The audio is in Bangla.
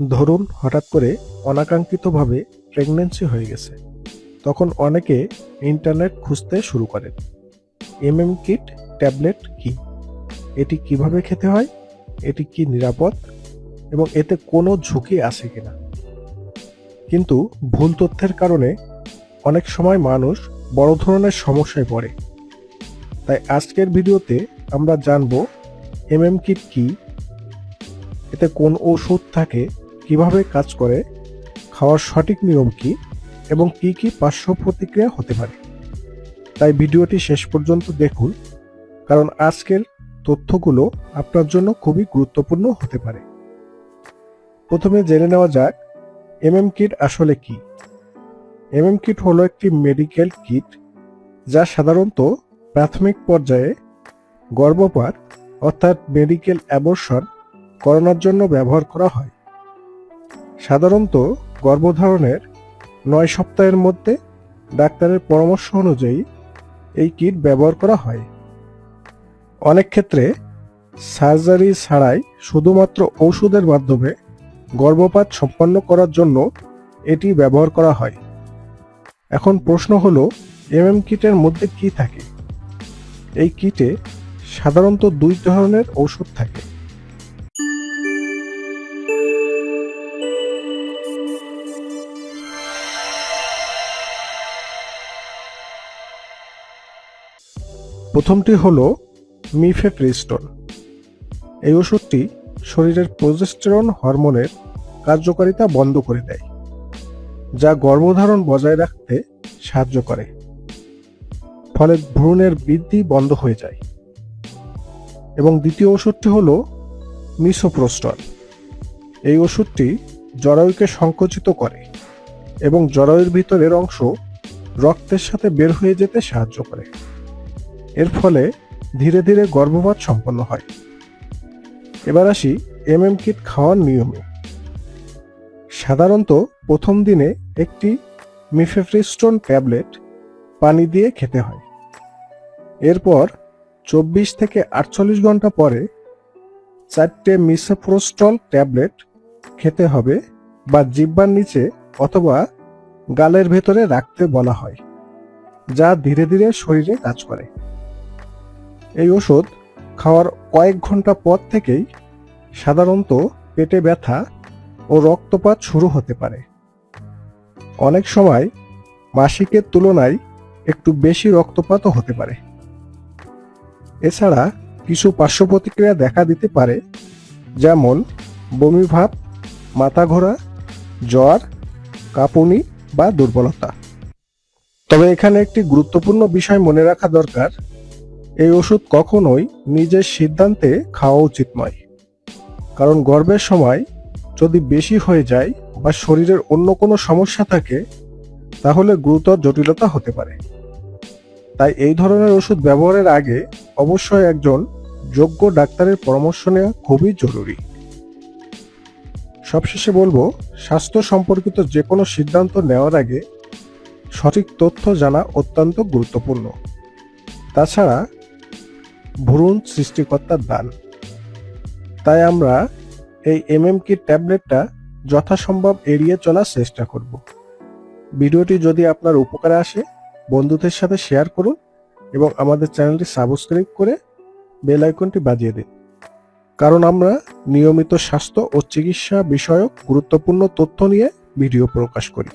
ধরুন হঠাৎ করে অনাকাঙ্ক্ষিতভাবে প্রেগন্যান্সি হয়ে গেছে, তখন অনেকে ইন্টারনেট খুঁজতে শুরু করেন। কিট ট্যাবলেট কি, এটি কিভাবে খেতে হয়, এটি কি নিরাপদ এবং এতে কোনো ঝুঁকি আছে কিনা। কিন্তু ভুল তথ্যের কারণে অনেক সময় মানুষ বড় ধরনের সমস্যায় পড়ে। তাই আজকের ভিডিওতে আমরা জানব কিট কি, এতে কোন ওষুধ থাকে, কিভাবে কাজ করে, খাওয়ার সঠিক নিয়ম কি এবং কি কি পার্শ্ব প্রতিক্রিয়া হতে পারে। তাই ভিডিওটি শেষ পর্যন্ত দেখুন, কারণ আজকের তথ্যগুলো আপনার জন্য খুবই গুরুত্বপূর্ণ হতে পারে। প্রথমে জেনে নেওয়া যাক কিট আসলে কি। কিট হলো একটি মেডিকেল কিট যা সাধারণত প্রাথমিক পর্যায়ে গর্ভপাত অর্থাৎ মেডিকেল অ্যাবর্শন করানোর জন্য ব্যবহার করা হয়। সাধারণত গর্ভধারণের 9 সপ্তাহের মধ্যে ডাক্তারের পরামর্শ অনুযায়ী এই কিট ব্যবহার করা হয়। অনেক ক্ষেত্রে সার্জারি ছাড়াই শুধুমাত্র ঔষধের মাধ্যমে গর্ভপাত সম্পন্ন করার জন্য এটি ব্যবহার করা হয়। এখন প্রশ্ন হলো, কিটের মধ্যে কি থাকে? এই কিটে সাধারণত 2 ধরনের ঔষধ থাকে। প্রথমটি হলো মিফেপ্রিস্টোন। এই ওষুধটি শরীরের প্রজেস্টেরন হরমোনের কার্যকারিতা বন্ধ করে দেয়, যা গর্ভধারণ বজায় রাখতে সাহায্য করে, ফলে ভ্রূণের বৃদ্ধি বন্ধ হয়ে যায়। এবং দ্বিতীয় ওষুধটি হলো মিসোপ্রোস্টল। এই ওষুধটি জরায়ুকে সংকুচিত করে এবং জরায়ুর ভিতরের অংশ রক্তের সাথে বের হয়ে যেতে সাহায্য করে। এর ফলে ধীরে ধীরে গর্ভপাত সম্পন্ন হয়। এবার আসি কিট খাওয়ার নিয়মে। সাধারণত প্রথম দিনে একটি মিফেপ্রিস্টোন ট্যাবলেট পানি দিয়ে খেতে হয়। এরপর 24 থেকে 48 ঘন্টা পরে 4টে মিসোপ্রোস্টল ট্যাবলেট খেতে হবে বা জিহ্বার নিচে অথবা গালের ভেতরে রাখতে বলা হয়, যা ধীরে ধীরে শরীরে কাজ করে। এই ওষুধ খাওয়ার কয়েক ঘন্টা পর থেকেই সাধারণত পেটে ব্যথা ও রক্তপাত শুরু হতে পারে। অনেক সময় মাসিকের তুলনায় একটু বেশি রক্তপাতও হতে পারে। এছাড়া কিছু পার্শ্ব প্রতিক্রিয়া দেখা দিতে পারে, যেমন বমি ভাব, মাথা ঘোরা, জ্বর, কাঁপুনি বা দুর্বলতা। তবে এখানে একটি গুরুত্বপূর্ণ বিষয় মনে রাখা দরকার, এই ওষুধ কখনোই নিজের সিদ্ধান্তে খাওয়া উচিত নয়, কারণ গর্ভের সময় যদি বেশি হয়ে যায় বা শরীরের অন্য কোনো সমস্যা থাকে, তাহলে গুরুতর জটিলতা হতে পারে। তাই এই ধরনের ওষুধ ব্যবহারের আগে অবশ্যই একজন যোগ্য ডাক্তারের পরামর্শ নেওয়া খুবই জরুরি। সবশেষে বলবো, স্বাস্থ্য সম্পর্কিত যে কোনো সিদ্ধান্ত নেওয়ার আগে সঠিক তথ্য জানা অত্যন্ত গুরুত্বপূর্ণ। তাছাড়া ভ্রূণ সৃষ্টিকর্তার দান। তাই আমরা এই কিট ট্যাবলেটটা যথাসম্ভব এড়িয়ে চলার চেষ্টা করব। ভিডিওটি যদি আপনার উপকারে আসে, বন্ধুদের সাথে শেয়ার করুন এবং আমাদের চ্যানেলটি সাবস্ক্রাইব করে বেল আইকনটি বাজিয়ে দিন, কারণ আমরা নিয়মিত স্বাস্থ্য ও চিকিৎসা বিষয়ক গুরুত্বপূর্ণ তথ্য নিয়ে ভিডিও প্রকাশ করি।